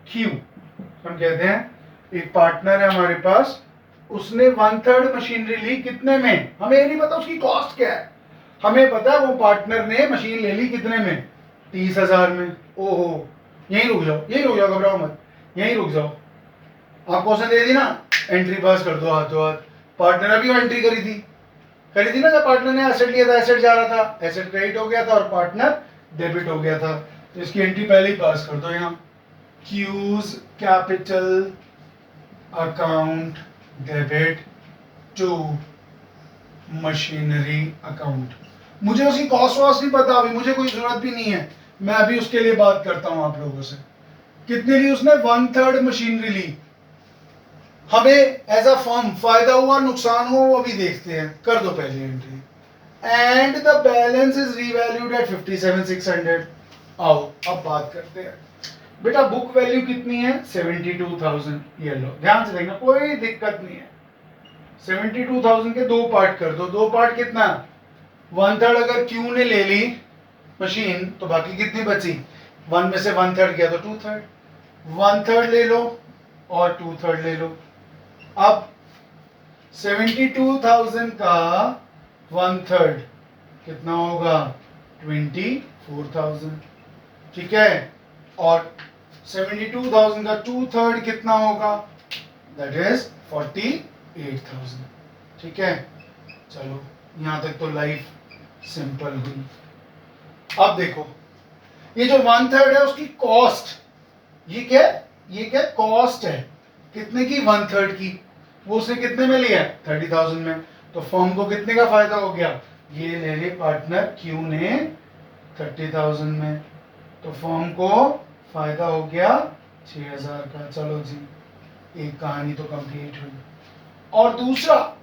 क्यू। हम कहते हैं एक पार्टनर है हमारे पास, उसने 1/3 मशीनरी ली, कितने में? हमें ये नहीं पता उसकी कॉस्ट क्या है, हमें पता है वो पार्टनर ने मशीन ले ली कितने में? 30,000 में। ओहो, यहीं रुक जाओ, यहीं रुक जाओ, घबराओ मत, यहीं रुक जाओ। आपको उसने दे दी ना, एंट्री पास कर दो हाथों हाथ। पार्टनर अभी वो एंट्री करी थी ना, जब पार्टनर ने एसेट लिया था, एसेट जा रहा था, एसेट क्रेडिट हो गया था और पार्टनर डेबिट हो गया था, तो इसकी एंट्री पहले ही पास कर दो यहाँ। Q's capital account debit to machinery account. मुझे उसकी कॉस्ट वॉस्ट नहीं पता, अभी मुझे कोई जरूरत भी नहीं है, मैं अभी उसके लिए बात करता हूं आप लोगों से। कितनी ली उसने? 1/3 मशीनरी ली। हमें एज अ फर्म फायदा हुआ नुकसान हुआ वो अभी देखते हैं, कर दो पहली एंट्री। And the balance is revalued at 57,600। आओ अब बात करते हैं। बेटा बुक वैल्यू कितनी है? 72,000। ये लो ध्यान से देखना, कोई दिक्कत नहीं है। 72,000 के दो पार्ट कर दो, दो पार्ट कितना? 1/3 अगर क्यू ने ले ली मशीन तो बाकी कितनी बची? 1 में से 1/3 गया तो 2/3, 1/3 ले लो और 2/3 ले लो। अब 72,000 का 1/3 कितना होगा? 24,000, ठीक है? और 72,000 का 2/3 कितना होगा? दैट इज 48,000, ठीक है? चलो यहां तक तो लाइफ सिंपल हुई। अब देखो ये जो 1/3 है उसकी कॉस्ट, ये क्या कॉस्ट है? कितने की? 1/3 की। वो उसने कितने में लिया? 30,000 में। तो फर्म को कितने का फायदा हो गया? ये ले ली पार्टनर क्यू ने 30,000 में, तो फर्म को फायदा हो गया 6,000 का। चलो जी, एक कहानी तो कंप्लीट हुई। और दूसरा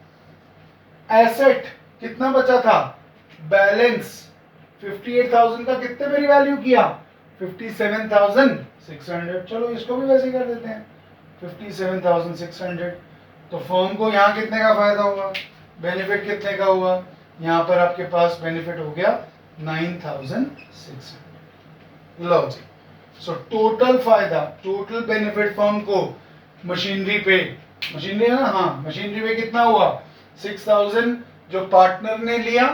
एसेट कितना बचा था? बैलेंस 58,000 का कितने में रिवैल्यू किया? 57,600। चलो इसको भी वैसे कर देते हैं, 57,600। तो फर्म को यहाँ कितने का फायदा हुआ? बेनिफिट कितने का हुआ? यहाँ पर आपके पास बेनिफिट हो गया 9,600। लो जी, सो टोटल फायदा, टोटल बेनिफिट फर्म को मशीनरी पे, मशीनरी है ना, हाँ मशीनरी पे कितना हुआ 6000, जो पार्टनर ने लिया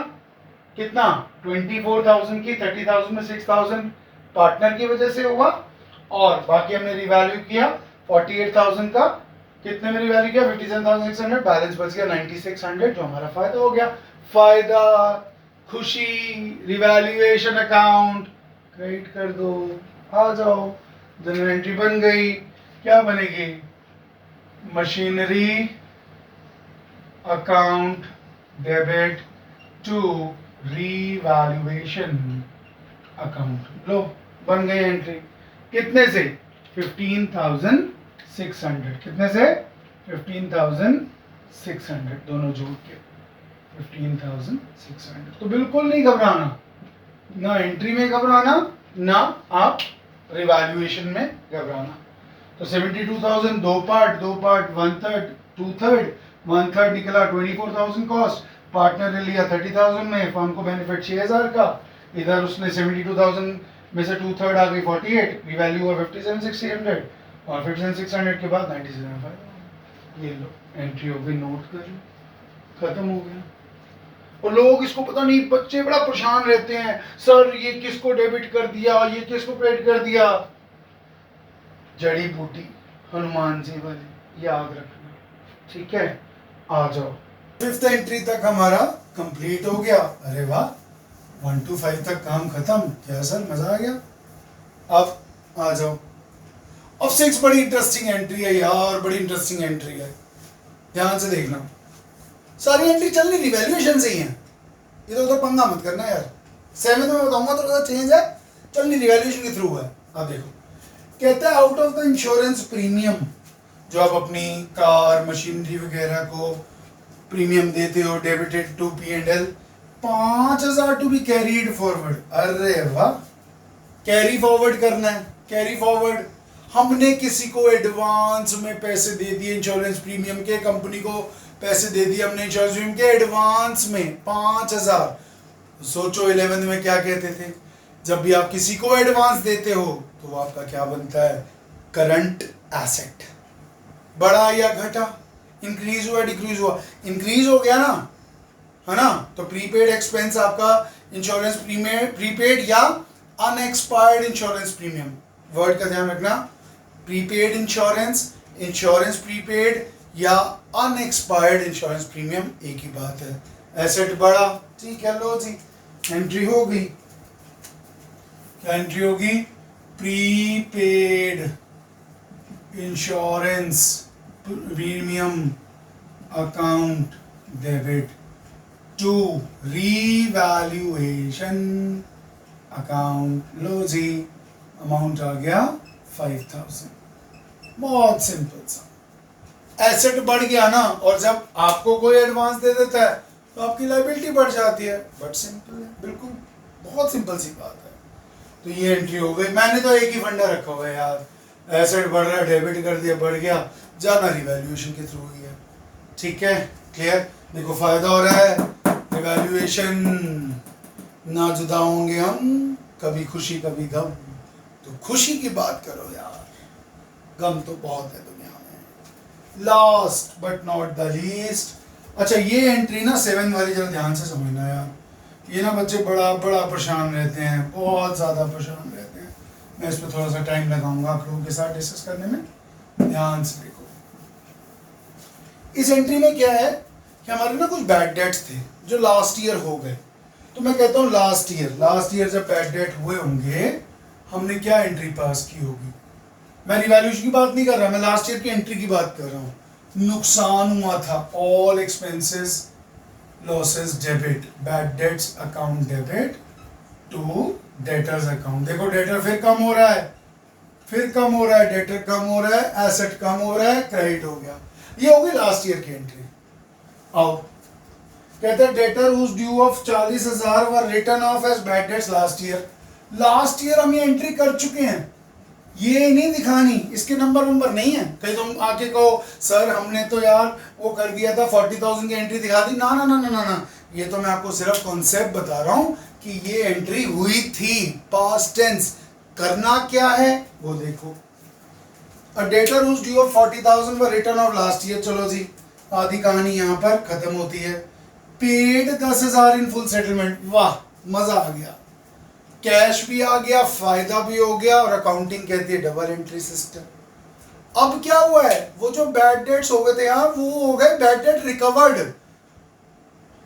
कितना 24,000 की, 30,000 में 6,000 पार्टनर की वजह से हुआ, और बाकी हमने रिवैल्यू किया 48,000 का, कितने में रिवैल्यू किया 57,600, बैलेंस बच गया 9600, जो हमारा फायदा हो गया। फायदा, खुशी, रिवैल्यूएशन अकाउंट क्रेडिट कर दो, आ जाओ, जनरल एंट्री बन गई, क्या बनेगी machinery account debit to revaluation account, लो बन गई एंट्री, कितने से 15,600, कितने से 15,600, दोनों जोड़ के 15,600। तो बिल्कुल नहीं घबराना, ना एंट्री में घबराना, ना आप रिवैल्यूएशन में घबराना। तो 72,000 दो पार्ट 1/3 2/3, 1/3 निकला 24,000 कॉस्ट, पार्टनर ने लिया 30,000 में, फर्म को बेनिफिट 6,000 का, इधर उसने 72,000 में से 2/3 आ गई 48, रिवैल्यू हुआ 57,600, और 57,600 के बाद 97,500। ये लो एंट्री हो गई, नोट कर लो, खत्म हो गया। और लोग इसको पता नहीं, बच्चे बड़ा परेशान रहते हैं, सर ये किसको डेबिट कर दिया, ये किसको क्रेडिट कर दिया। जड़ी बूटी हनुमान जी वाली याद रखना, ठीक है। आ जाओ, 5th एंट्री तक हमारा कंप्लीट हो गया। अरे वाह, 1 to 5 तक काम खत्म, क्या सर मजा आ गया। अब आ जाओ, अब 6 बड़ी इंटरेस्टिंग एंट्री है यार, बड़ी इंटरेस्टिंग एंट्री है, ध्यान से देखना। सारी एंट्री चल रही रिवैल्यूएशन से ही है, इधर उधर पंगा मत करना यार। 7th में बताऊंगा थोड़ा सा चेंज है, चल नहीं रिवैल्यूएशन के थ्रू है। अब देखो, कहता है out of the insurance premium, जो आप अपनी कार मशीनरी वगैरह को प्रीमियम देते हो, debited to P&L 5,000 to be carried forward. अरे वाह, कैरी फॉरवर्ड करना है, कैरी फॉरवर्ड। हमने किसी को एडवांस में पैसे दे दिए इंश्योरेंस प्रीमियम के, कंपनी को पैसे दे दिए हमने इंश्योरेंस प्रीमियम के एडवांस में 5,000। सोचो 11th में क्या कहते थे, जब भी आप किसी को एडवांस देते हो तो वो आपका क्या बनता है, करंट एसेट। बढ़ा या घटा, इंक्रीज हुआ डिक्रीज हुआ, इंक्रीज हो गया ना, है ना। तो प्रीपेड एक्सपेंस आपका इंश्योरेंस प्रीपेड या अनएक्सपायर्ड इंश्योरेंस प्रीमियम, वर्ड का ध्यान रखना, प्रीपेड इंश्योरेंस, इंश्योरेंस प्रीपेड या अनएक्सपायर्ड इंश्योरेंस प्रीमियम एक ही बात है। एसेट बढ़ा, ठीक है, लो जी एंट्री हो गई। क्या एंट्री होगी, prepaid insurance premium account debit to revaluation account, लो जी अमाउंट आ गया 5,000। बहुत सिंपल सा, एसेट बढ़ गया ना, और जब आपको कोई एडवांस दे देता है तो आपकी लायबिलिटी बढ़ जाती है, बट सिंपल है, बिल्कुल बहुत सिंपल सी बात है। तो ये एंट्री हो गई। मैंने तो एक ही फंडा रखा हुआ है यार, एसेट बढ़ रहा है, डेबिट कर दिया, बढ़ गया, जाना रिवैल्यूएशन के थ्रू ही है, ठीक है, क्लियर। देखो फायदा हो रहा है, रिवैल्यूएशन, ना जुदा होंगे हम, कभी खुशी कभी गम, तो खुशी की बात करो यार, गम तो बहुत है दुनिया में। Last but not the least, अच्छा ये एंट्री ना 7 वाली जरा ध्यान से समझना यार, ये ना बच्चे बड़ा बड़ा परेशान रहते हैं, बहुत ज़्यादा परेशान रहते हैं। मैं इस पर थोड़ा सा टाइम लगाऊंगा आप लोगों के साथ डिस्कस करने में, ध्यान से देखो। इस एंट्री में क्या है कि हमारे ना कुछ बैड डेट्स थे जो लास्ट ईयर हो गए, तो मैं कहता हूँ लास्ट ईयर जब बैड डेट हुए होंगे, हमने क्या एंट्री पास की होगी। मैं रिवैल्यूएशन की बात नहीं कर रहा, मैं लास्ट ईयर की एंट्री की बात कर रहा हूँ। नुकसान हुआ था, all expenses losses debit, bad debts account debit to debtors account. देखो डेटर फिर कम हो रहा है, डेटर कम हो रहा है, एसेट कम हो रहा है, क्रेडिट हो गया। ये होगी लास्ट ईयर की एंट्री। आओ, कहते हैं debtor whose due of 40,000 were written off as bad debts last year हम ये एंट्री कर चुके हैं, ये नहीं दिखानी, इसके नंबर नहीं है। कहीं तुम आके कहो सर हमने तो यार वो कर दिया था 40,000 की एंट्री दिखा दी, ना ना ना ना ना ना, ये तो मैं आपको सिर्फ कॉन्सेप्ट बता रहा हूं कि ये एंट्री हुई थी, पास्ट टेंस, करना क्या है वो देखो। A debtor whose due of 40,000 were return off last year, चलो जी आधी कहानी यहाँ पर खत्म होती है। पेड 10,000 इन फुल सेटलमेंट, वाह मजा आ गया, कैश भी आ गया, फायदा भी हो गया, और अकाउंटिंग कहती है डबल एंट्री सिस्टम। अब क्या हुआ है, वो जो बैड डेट्स हो गए थे यहाँ वो हो गए bad debt recovered.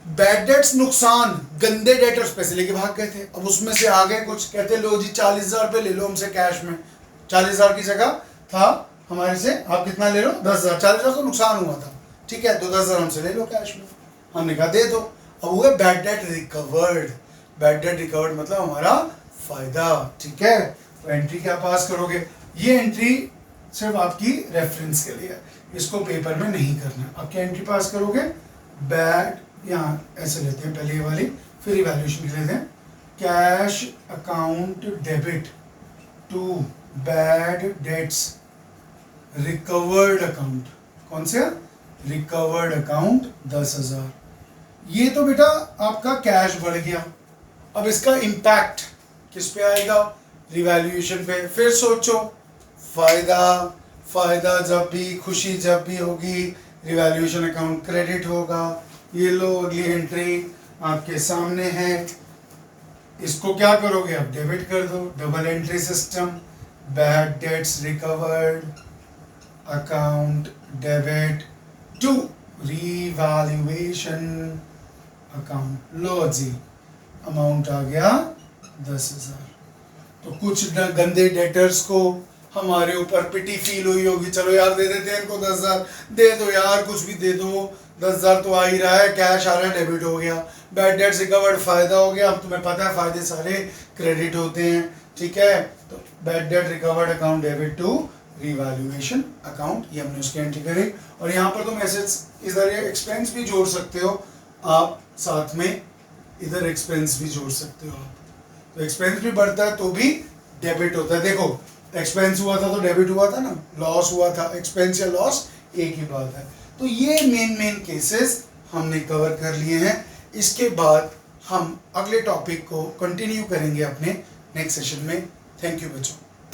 Bad debts नुकसान, गंदे डेटर्स पैसे लेके भाग गए थे, अब उसमें से आ गए कुछ, कहते लो जी 40,000 रुपये ले लो हमसे कैश में। 40,000 की जगह था हमारे से, आप कितना ले लो 10,000, 40,000 तो नुकसान हुआ था, ठीक है, तो 10,000 हमसे ले लो कैश में। हमने कहा दे दो। अब हुए bad debt recovered. Bad debt recovered मतलब हमारा फायदा, ठीक है। तो एंट्री क्या पास करोगे, ये एंट्री सिर्फ आपकी रेफरेंस के लिए है, इसको पेपर में नहीं करना। अब क्या एंट्री पास करोगे, बैड, यहाँ ऐसे लेते हैं पहले ये वाली, फिर इवैल्यूएशन के लेते हैं, cash account debit to bad debts recovered account, कौन से रिकवर्ड अकाउंट 10,000। ये तो बेटा आपका कैश बढ़ गया, अब इसका इम्पैक्ट किस पे आएगा, रिवैल्यूएशन पे। फिर सोचो फायदा जब भी, खुशी जब भी होगी, रिवैल्यूएशन अकाउंट क्रेडिट होगा। ये लो अगली एंट्री आपके सामने है, इसको क्या करोगे आप, डेबिट कर दो, double entry system, bad debts recovered account debit to revaluation account. लो जी अमाउंट आ गया 10,000। तो कुछ गंदे डेटर्स को हमारे ऊपर पिटी फील हुई होगी, चलो यार दे देते हैं इनको 10,000, दे दो यार कुछ भी दे दो, 10,000 तो आ ही रहा है, कैश आ रहा है, डेबिट हो गया। बैड डेट्स रिकवर्ड फायदा हो गया, अब तुम्हें पता है फायदे सारे क्रेडिट होते हैं, ठीक है। तो bad debt recovered account debit to revaluation account, ये हमने उसकी एंट्री करी। और यहाँ पर तुम ऐसे इधर ये एक्सपेंस भी जोड़ सकते हो आप, साथ में इधर एक्सपेंस भी जोड़ सकते हो आप, तो एक्सपेंस भी बढ़ता है तो भी डेबिट होता है। देखो एक्सपेंस हुआ था तो डेबिट हुआ था ना, लॉस हुआ था, एक्सपेंस या लॉस एक ही बात है। तो ये मेन केसेस हमने कवर कर लिए हैं। इसके बाद हम अगले टॉपिक को कंटिन्यू करेंगे अपने नेक्स्ट सेशन में। थैंक यू बच्चों।